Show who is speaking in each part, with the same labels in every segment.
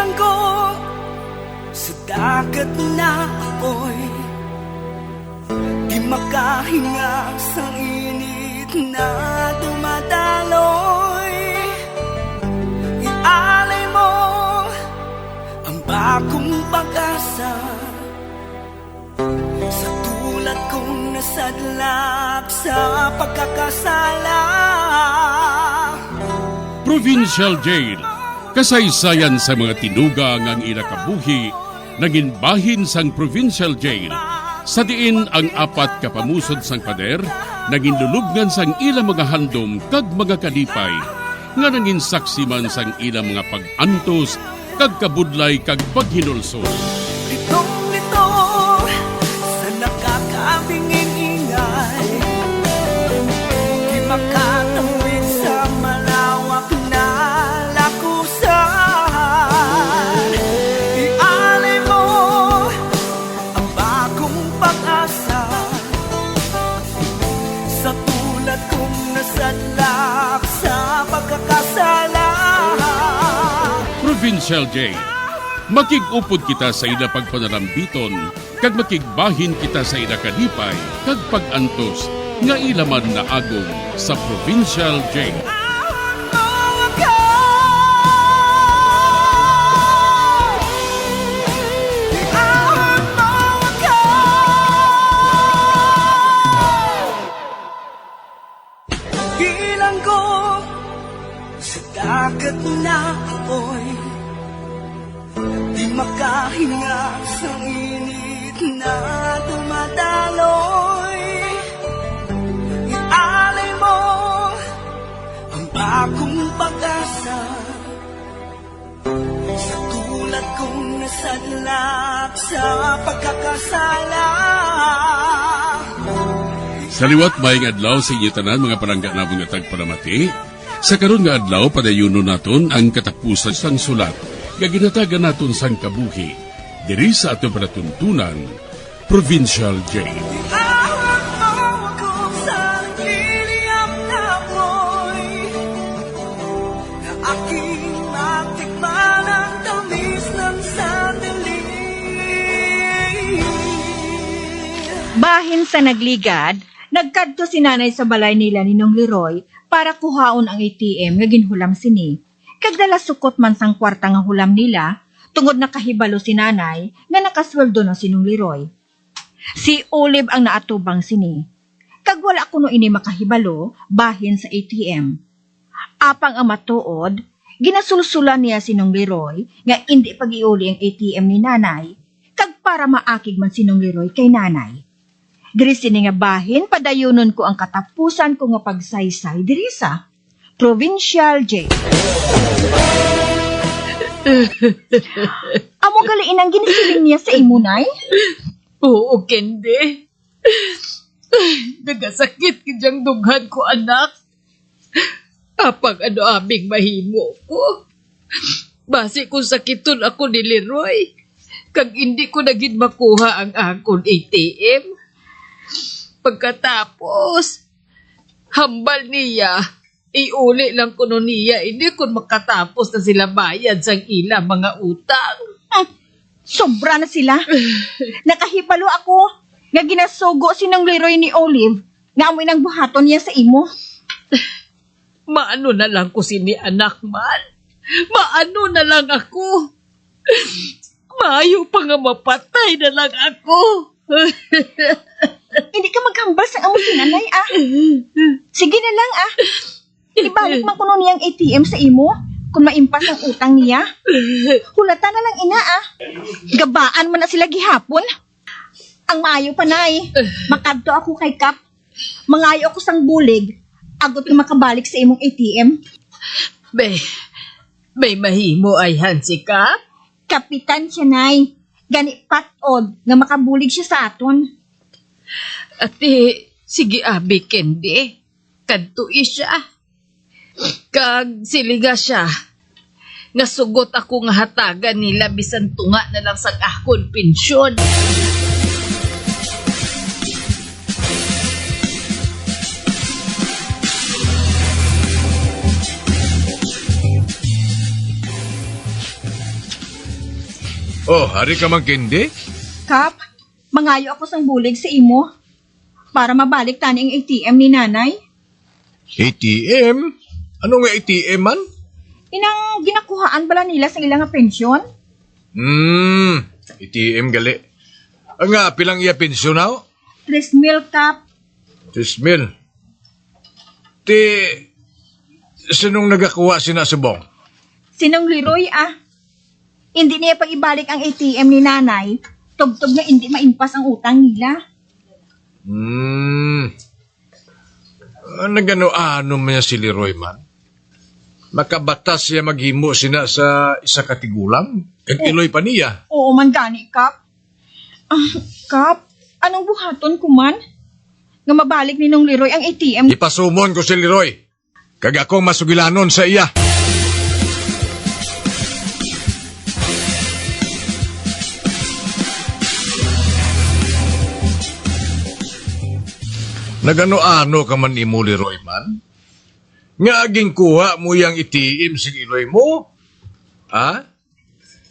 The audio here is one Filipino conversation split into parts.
Speaker 1: Ilang ko sa dagat na apoy, di makahinga sa init na dumadaloy. Ialay mo ang bagong pag-asa sa tulad kong nasadlak sa pagkakasala.
Speaker 2: Provincial Jail, kasaysayan sa mga tinugang ang ilakabuhi, naging bahin sang Provincial Jail. Sa diin ang apat kapamusod sang pader, naging lulubngan sang ilang mga handom kag mga kalipay, nga naging saksi man sang ilang mga pag-antos, kag kabudlay kag paghinulsol.
Speaker 1: Litong-lito sa nakakabingin ingay, di makatawid sa malawak na lakusan. Ialay mo ang bagong pag-asa sa tulad kong nasadlak sa pagkakasala.
Speaker 2: Provincial Jail, makig-upod kita sa ila pagpanarambiton, kag makigbahin kita sa ila kalipay, kag pag-antos, nga ilaman na agong sa Provincial Jail.
Speaker 1: Bilang ko sa dagat na apoy, di makahinga sa init na dumadaloy. Ialay mo ang bagong pag-asa sa tulad kong nasadlak sa pagkakasala.
Speaker 2: Sa liwat maing adlaw sa inyo tanan mga palangga na mga tagparamati, sa karon nga adlaw padayuno naton ang katapusan sang sulat nga ginatagan naton sang kabuhi diri sa aton panatuntunan, Provincial Jail.
Speaker 1: Ahawak mo ako sa liliyap na apoy, na aking matikman ang tamis ng sandali.
Speaker 3: Bahin sa nagligad, nagkadto si nanay sa balay nila ni Nong Leroy para kuhaon ang ATM nga ginhulam sini. Kagdala sukot man sang kwarta nga hulam nila, tungod nakahibalo si nanay nga nakasweldo na si Nong Leroy. Si Olive ang naatubang sini. Kag wala kuno ini makahibalo, bahin sa ATM. Apang ang matuod, ginasulsulan niya si Nong Leroy nga hindi pag-iuli ang ATM ni nanay, kag para maakig man si Nong Leroy kay nanay. Diri sini nga bahin, padayunon ko ang katapusan ko nga pagsaysay diri sa Provincial Jail. Amo galiin ang ginisiling niya sa imo, nay?
Speaker 4: Oo, Kendi. Nagasakit kidyang dughan ko, anak. Apang ano aming mahimo ko. Basi kung sakiton ako ni Leroy, kag hindi ko naging makuha ang akong ATM. Pagkatapos, hambal niya, iuli lang kuno niya, hindi kun makatapos na sila bayad sa ilang mga utang.
Speaker 3: Sobra na sila. Nakahibalo ako nga ginasugo si Nong Leroy ni Olive nga amoy ng buhaton niya sa imo.
Speaker 4: Maano na lang ko sini anak man? Maano na lang ako? Maayo pa nga mapatay na lang ako.
Speaker 3: Hindi ka maghambal sa amo si nanay, ah. Sige na lang, ah. Ibalik man kuno niyang ATM sa imo kung maimpas ang utang niya. Hulata na lang, ina, ah. Gabaan man na sila gihapon. Ang maayo pa, nay. Makadto ako kay Kap. Mangayo ako sang bulig. Agot na makabalik sa imong ATM.
Speaker 4: May mahimo ay hansi ka?
Speaker 3: Kapitan siya, nay. Gani patod nga makabulig siya sa aton.
Speaker 4: Ate, sige abi, Kendi. Kadtoi siya. Kag siliga siya. Nasugot ako nga hatagan nila bisan tunga na lang sa akon pensyon.
Speaker 5: Oh, hari ka mang kindi?
Speaker 3: Kap, mangayo ako sang bulig sa imo para mabalik tani ang ATM ni nanay.
Speaker 5: ATM? Ano nga ATM man?
Speaker 3: Inang ginakuhaan bala nila sa ilang nga pensyon?
Speaker 5: ATM gali. Ang nga, pilang iya pensyon na?
Speaker 3: 3,000, Kap.
Speaker 5: 3,000. Ti, sinong nagakuha sinasubong?
Speaker 3: Sinong Leroy, Hindi niya pag ibalik ang ATM ni nanay, tugtog na hindi maimpas ang utang nila.
Speaker 5: Nagano-ano man si Leroy man? Makabatas siya maghimo sina sa isa katigulang? Kag iloy pa niya?
Speaker 3: Oo man gani, Kap. Kap, anong buhaton ko man? Nga mabalik ni nung Leroy ang ATM.
Speaker 5: Ipasumon ko si Leroy. Kag akong masugilanon sa iya. Nagano-ano ka man imo, Leroy man? Nga aging kuha mo yang itiim si Leroy mo? Ha?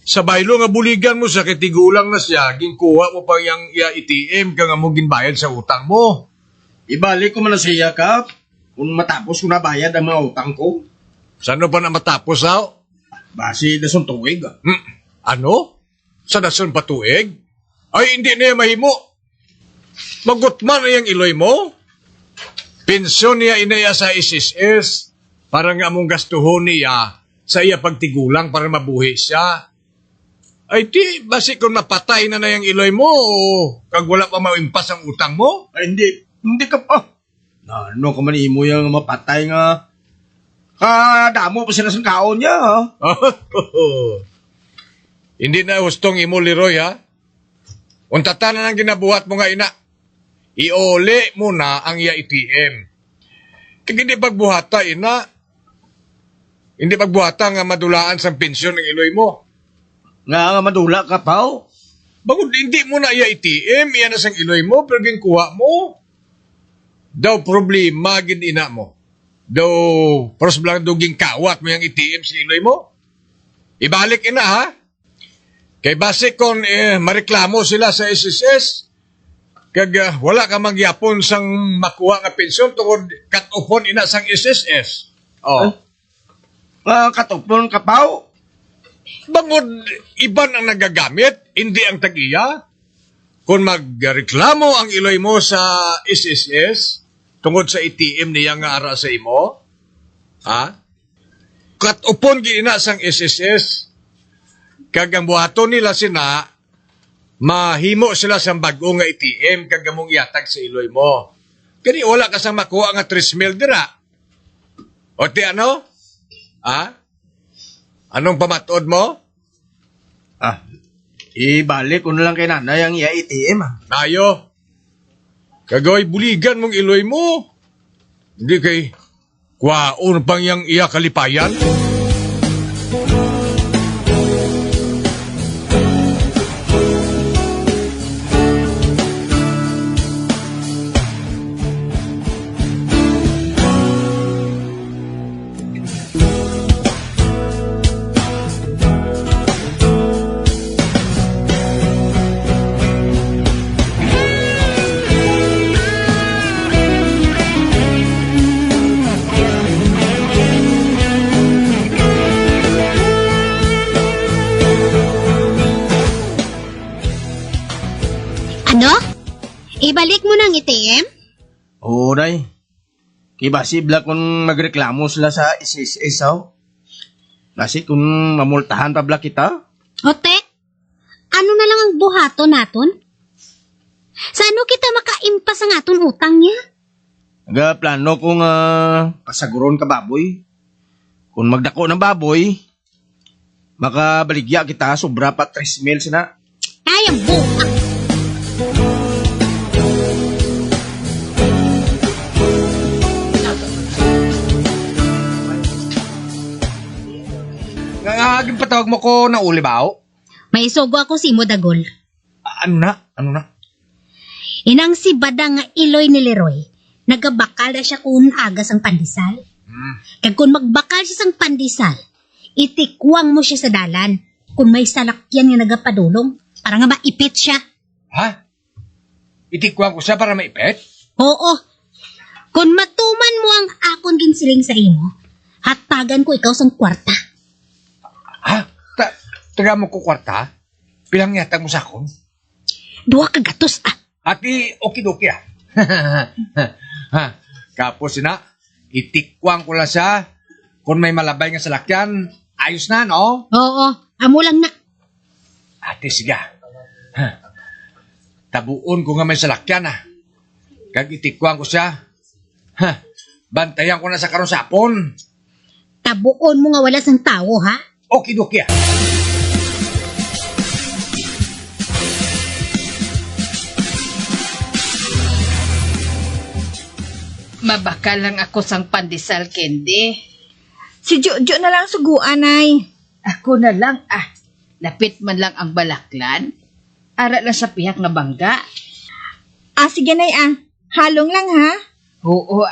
Speaker 5: Sa baylo nga buligan mo sa kitigulang na siya, aging kuha mo pa yang itiim ka nga mo ginbayad sa utang mo.
Speaker 6: Ibalik ko man na siya, Kap. Kung matapos ko na bayad ang mga utang ko.
Speaker 5: Sano pa na matapos, aw?
Speaker 6: Basi na tuwig.
Speaker 5: Ano? Sa dason patuig? Ay, hindi na yan mahimo. Magutman na yung iloy mo? Pensyon niya inaya sa SSS para nga mong gastuhon niya sa iya pagtigulang para mabuhi siya. Ay di, basi kung mapatay na yung iloy mo o kag wala pa maimpas ang utang mo?
Speaker 6: Ay, hindi ka pa. Ano ka man imo yung mapatay nga. Kadamo pa sila sa kaon niya, ha?
Speaker 5: Hindi na hustong imo, Leroy, ha? Untata na ng ginabuhat mo nga ina. Iole mo na ang iya ATM. Kaya hindi pagbuhata, ina. Hindi pagbuhata nga madulaan sa pensyon ng iloy mo.
Speaker 6: Nga madula ka, pao.
Speaker 5: Bagod hindi mo na iya ATM, iyan na sang iloy mo, pero ginkuha mo. Daw problema, gin ina mo. Daw, pros blang duging kawat mo yung ATM sa iloy mo. Ibalik ina, ha? Kay base kung mareklamo sila sa SSS, kag wala ka magyapon sang makuha nga pensyon tungod cut-offon ina sang SSS. Oh.
Speaker 6: Katupon ka, pao.
Speaker 5: Bangod, iban ang nagagamit, hindi ang tag-iya. Kung magreklamo ang iloy mo sa SSS, tungod sa ATM niya nga ara sa imo, ha? Cut-offon gina sang SSS, kag ang buhaton nila sina, mahimo sila sa bagong nga ATM kag among iatag sa iloy mo. Kani wala ka sang makuha nga 3,000 dira. O ti ano? Ha? Anong pamatod mo?
Speaker 6: Ibalik ko na lang kay nanay ang iya ATM, ha?
Speaker 5: Nayo. Kagaway buligan mong iloy mo. Hindi kay kwaon pang yang iya kalipayan.
Speaker 7: Ano? Ibalik mo ng ATM?
Speaker 6: Oo, day. Kibasi bla kung magreklamo sila sa SSS, ha? Basi kung mamultahan pa bla kita?
Speaker 7: Ote, ano na lang ang buhato naton? Sa ano kita makaimpas ang aton utang niya?
Speaker 6: Plano kong pasaguron ka baboy. Kung magdako ng baboy, makabaligya kita sobra pa 3,000 sina.
Speaker 7: Ay, ang buka.
Speaker 6: Ngaging patawag mo ko na ulibaw?
Speaker 7: May sugo ako si Modagol.
Speaker 6: Ano na?
Speaker 7: Inang si Badang nga iloy ni Leroy, nagabakal na siya kung agas ang pandesal. Kag kung magbakal siya sang pandesal, itikwang mo siya sa dalan. kung may salakyan nga nagapadulong para nga maipit siya.
Speaker 5: Ha? Itikwan ko siya para maipet?
Speaker 7: Oo. Kung matuman mo ang akon ginsiling sa imo, hatagan ko ikaw sang kwarta.
Speaker 5: Ha? Taga mo ko kwarta? Pilang yatag mo sa akon?
Speaker 7: 2 kagatos ah.
Speaker 5: Ati, okidoki ah. Ha, kapos na, itikwang ko lang siya. Kung may malabay nga salakyan, ayos na, no?
Speaker 7: Oo, amo lang na.
Speaker 5: Ate, siga. Ha. Tabuon ko nga may salakyan ah. Kag itikwang ko siya. Ha, bantayan ko na sa karon sapon.
Speaker 7: Tabuon mo nga wala sang tao ha.
Speaker 5: Okidoki ah.
Speaker 4: Mabaka lang ako sang pandesal, Kendi.
Speaker 3: Si Jojo na lang suguan, Nay.
Speaker 4: Ako na lang, lapit man lang ang balaklan. Ara na sa piyak na bangga.
Speaker 3: Sige, Nay, halong lang, ha?
Speaker 4: Oo,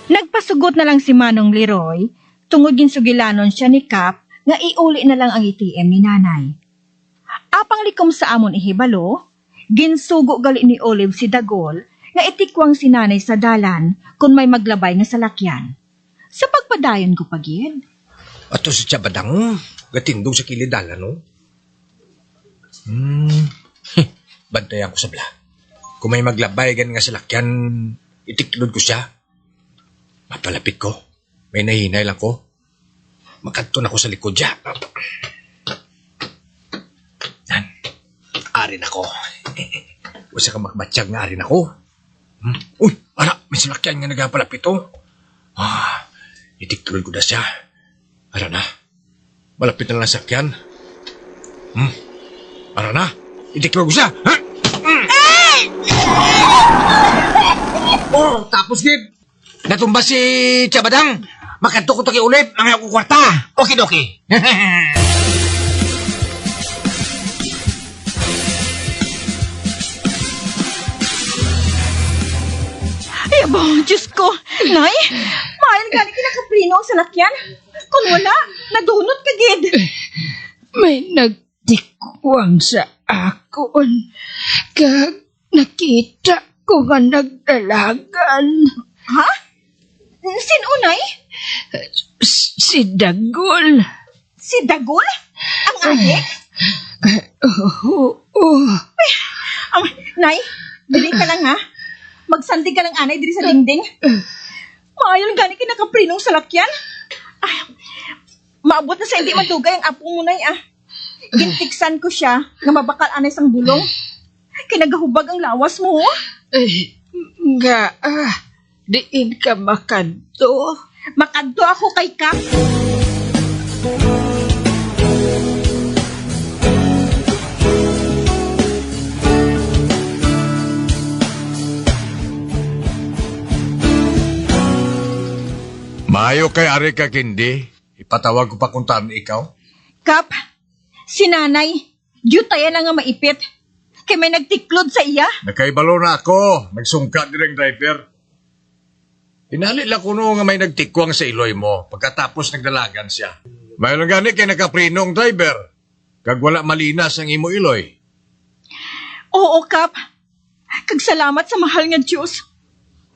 Speaker 3: Nagpasugot na lang si Manong Leroy, tungod ginsugilanon siya ni Kap, nga iuli na lang ang ATM ni Nanay. Apang likom sa amon ihibalo, ginsugo gali ni Olive si Dagol, nga itikwang si Nanay sa dalan, kung may maglabay nga salakyan. Sa pagpadayon ko pagid.
Speaker 5: Ato si Chabadang, gatindog sa kilidala, no? Bantayan ko sa bla. Kung may maglabay gan nga salakyan, itiklod ko siya. Mapalapit ko. May nahinay lang ko. Makadto na ko sa likod siya. Yan. Arin ako. Wasa ka makbatsyag nga arin ako. Uy, ara, may salakyan nga nagapalapit oh. Itiklod ko na siya. Ara na. Malapit na lang sakyan. Ara na. Itiklod ko siya. Ha? Oh, tapos gid. Natumba si Chabadang. Makadto ko to kay ulit. Ang ako kwarta. Okidoki.
Speaker 3: Ay, abo, Diyos ko. Nay, mayan gani kinakaprino ang salakyan. Kung wala, nadunot ka gid.
Speaker 4: may nagtikwang sa akon. Kag nakita ko nga nagdalagan.
Speaker 3: Ha? Sino, Nay?
Speaker 4: Si Dagol.
Speaker 3: Si Dagol? Ang adik?
Speaker 4: Oo.
Speaker 3: Nay, dili ka lang, ha? Magsandig ka lang, anay, dili sa dingding. Maayon gani kinakaprinong salakyan. Maabot na sa hindi madugay ang apo mo, Nay, Gintiksan ko siya nga mabakal anay sang bulong. Kinagahubag ang lawas mo,
Speaker 4: Diin ka makadto.
Speaker 3: Makadto ako kay Kap.
Speaker 5: Maayo kay Ari ka, Kindi. Ipatawag ko pa kung taan ikaw.
Speaker 3: Kap, si Nanay, jutaya na nga maipit. Kay may nagtiklod sa iya.
Speaker 5: Nakaibalo na ako. Nagsungka direng driver. Inali lang kuno nga may nagtikwang sa iloy mo pagkatapos nagdalagan siya. Mayroon gani kay nakaprinong driver. Kag wala malinas ang imo iloy.
Speaker 3: Oo, Kap. Kag salamat sa mahal nga Diyos.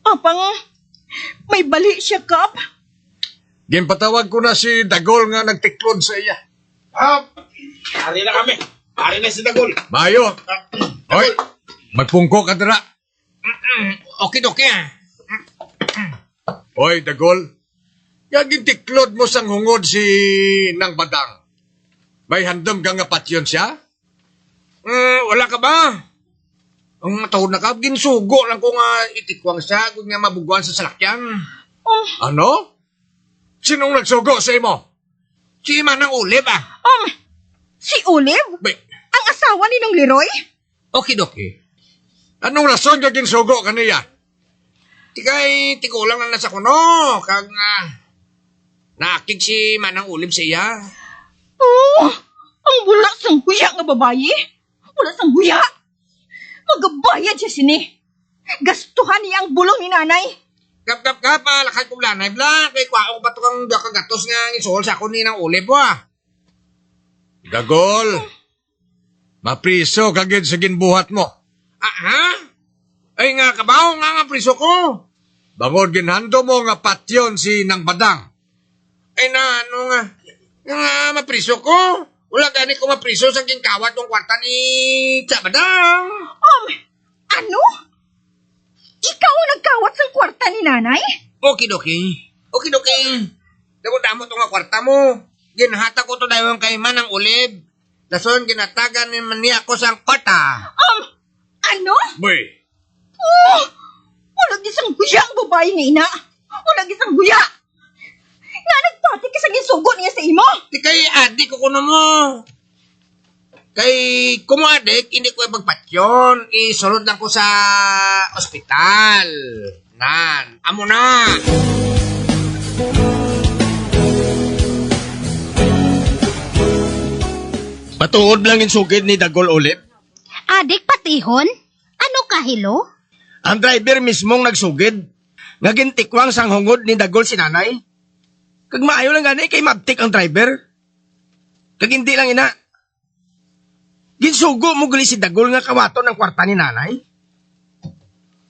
Speaker 3: Apang, may bali siya, Kap.
Speaker 5: Ginpatawag ko na si Dagol nga nagtiklod sa iya.
Speaker 6: Ari na kami. Ari na si Dagol.
Speaker 5: Mayo. Hoy, magpungko ka dira.
Speaker 6: Okay.
Speaker 5: Hoy, Dagol. Nga gintiklod mo sang hungod si Nang Badang. May handom ka nga patyon siya?
Speaker 6: Wala ka ba? Ang matawad na ka, ginsugo lang ko nga itikwang siya kung nga mabuguan sa salakyan.
Speaker 5: Ano? Sinong nagsugo sa imo?
Speaker 6: Si Manang Ulib
Speaker 3: Si Olive?
Speaker 6: Bay,
Speaker 3: Ang asawa ni Nong Leroy?
Speaker 6: okay.
Speaker 5: Anong rason ka ginsugo kaniya?
Speaker 6: Tiko lang na nasa kuno. Kag nakik si Manang Ulib sa iya.
Speaker 3: Oh, ang wala sang huya nga babayi. Wala sang huya. Magabayad siya sini. Gastuhan niya ang bulong ni nanay.
Speaker 8: Kap, lakay kong lanay bla. Kay kwaong bato kang kagatos nga isol sa kunin ng ulib mo ah.
Speaker 5: Dagol, mapriso kagid sa ginbuhat mo.
Speaker 8: Ah, ha? Ay nga kabaw nga priso ko.
Speaker 5: Bangod ginhando mo nga patyon si Nang Badang.
Speaker 8: Ay na, ano nga. Nga mapriso ko. Wala gani ko mapriso sa kawat ng kwarta ni Chabadang.
Speaker 3: Ano? Ikaw ang nagkawat sa kwarta ni nanay?
Speaker 8: Okidoki. Damo-damo to nga kwarta mo. Ginhata ko to dayong kay Manang Ulib. Dason ginatagan ni niya ako sa kwarta.
Speaker 3: Ano?
Speaker 5: Boy,
Speaker 3: Wala gisang guya ang babae nga ina. Wala gisang guya. Nga nagpati ka sa gisugo niya sa imo.
Speaker 8: Di kay adik ko kuno mo. Kay kumo adik, hindi ko ipagpatyon. Isulod lang ko sa ospital. Nan, amo na.
Speaker 6: Patuod lang yung sugid ni Dagol Ulib.
Speaker 7: Adik patihon? Ano kahilo?
Speaker 6: Ang driver mismong nagsugid. Nga gintikwang sang hungod ni Dagol si nanay. Kag maayo lang gani kay mabtik ang driver. Kag hindi lang ina. Ginsugo mo gali si Dagol nga kawaton ng kwarta ni nanay.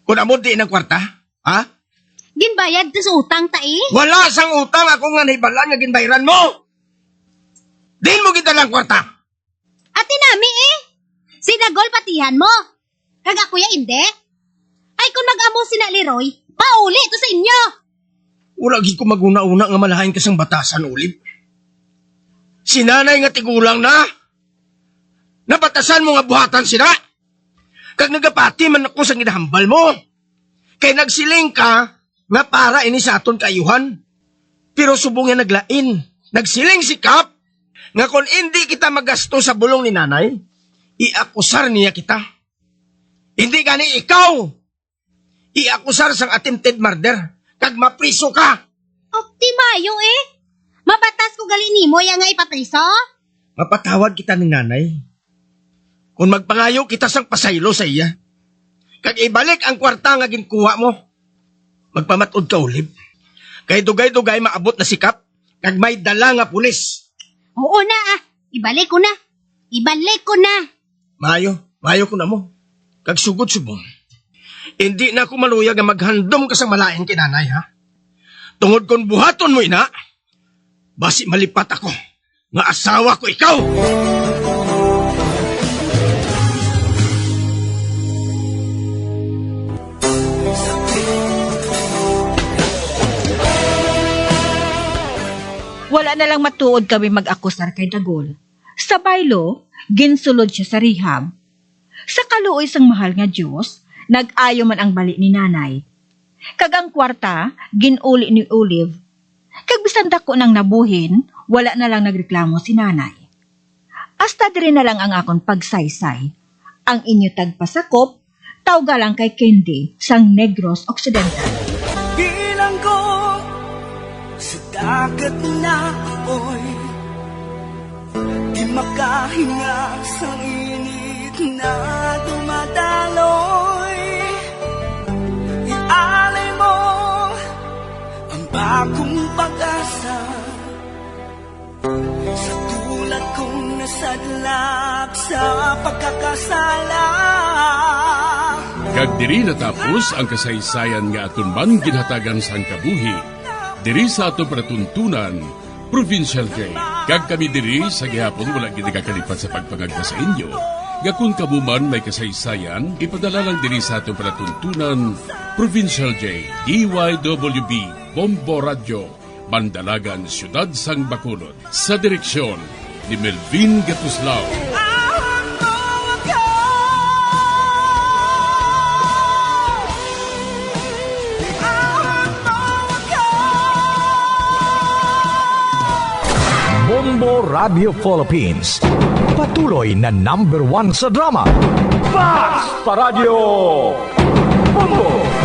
Speaker 6: Kung amo di ng kwarta, ha?
Speaker 7: Ginbayad ta sa utang ta eh.
Speaker 6: Wala sang utang ako nga nahibalan nga ginbayran mo. Din mo gitalang kwarta.
Speaker 7: Ate nami eh. Si Dagol patihan mo. Kag ako ya inde. Ay kung mag-amo si na Leroy, pauli to sa inyo.
Speaker 6: Wala gid ko maguna-una nga malahain kasang batasan, Ulib. Si nanay nga tigulang na. Nabatasan mo nga buhatan sila. Kag nagapati man ako sa ginahambal mo. Kay nagsiling ka nga para ini sa aton kaayuhan. Pero subong nga naglain. Nagsiling si Kap nga kung hindi kita magasto sa bulong ni nanay, iakusar niya kita. Hindi gani ikaw. Iakusar sang attempted murder. Kag mapriso ka.
Speaker 7: Optimayo eh. Mabatas ko gali nimo ya nga ipapriso.
Speaker 6: Mapatawad kita ng nanay. Kung magpangayo kita sang pasaylo sa iya. Kag ibalik ang kwarta nga ginkuha mo. Magpamatod ka, Ulib. Kay dugay-dugay maabot na sikap. Kag may dala nga pulis.
Speaker 7: Oo na ah. Ibalik ko na.
Speaker 6: Mayo ko na mo. Kag sugod-subong. Hindi na ako maluyag nga maghandom ka sa malain kinanay, ha? Tungod kon buhaton mo, ina, basi malipat ako, nga asawa ko ikaw!
Speaker 3: Wala na lang matuod kami mag-akusar kay Dagol. Sa baylo, ginsulod siya sa rehab. Sa kaluoy sang mahal nga Diyos, nag-ayo man ang bali ni nanay. Kag ang kwarta, ginuli ni Olive. Kag bisan dako nang nabuhin, wala na lang nagreklamo si nanay. Hasta diri na lang ang akon pagsaysay. Ang inyo tagpasakop, tawga lang kay Candy sang Negros Occidental.
Speaker 1: Bilang ko sa dagat na apoy, di makahinga sa init na dumadaloy. Ialay mo ang bagong pag-asa sa tulad kong nasadlak sa pagkakasala.
Speaker 2: Kag diri natapos ang kasaysayan nga aton man ginhatagan sang kabuhi. Diri sa ato panatuntunan, Provincial Jail. Kag kami diri sa gihapon wala gid kakalipat sa pagpangagda sa inyo. Gakun kabuman may kasaysayan, ipadala lang diri sa ato panatuntunan, Provincial Jail. DYWB Bombo Radio, Mandalagan, Siyudad sang Bacolod. Sa direksyon ni Melvin Gatuslao.
Speaker 9: Bombo Radio Philippines. Patuloy na #1 sa drama. Basta Radio Bombo!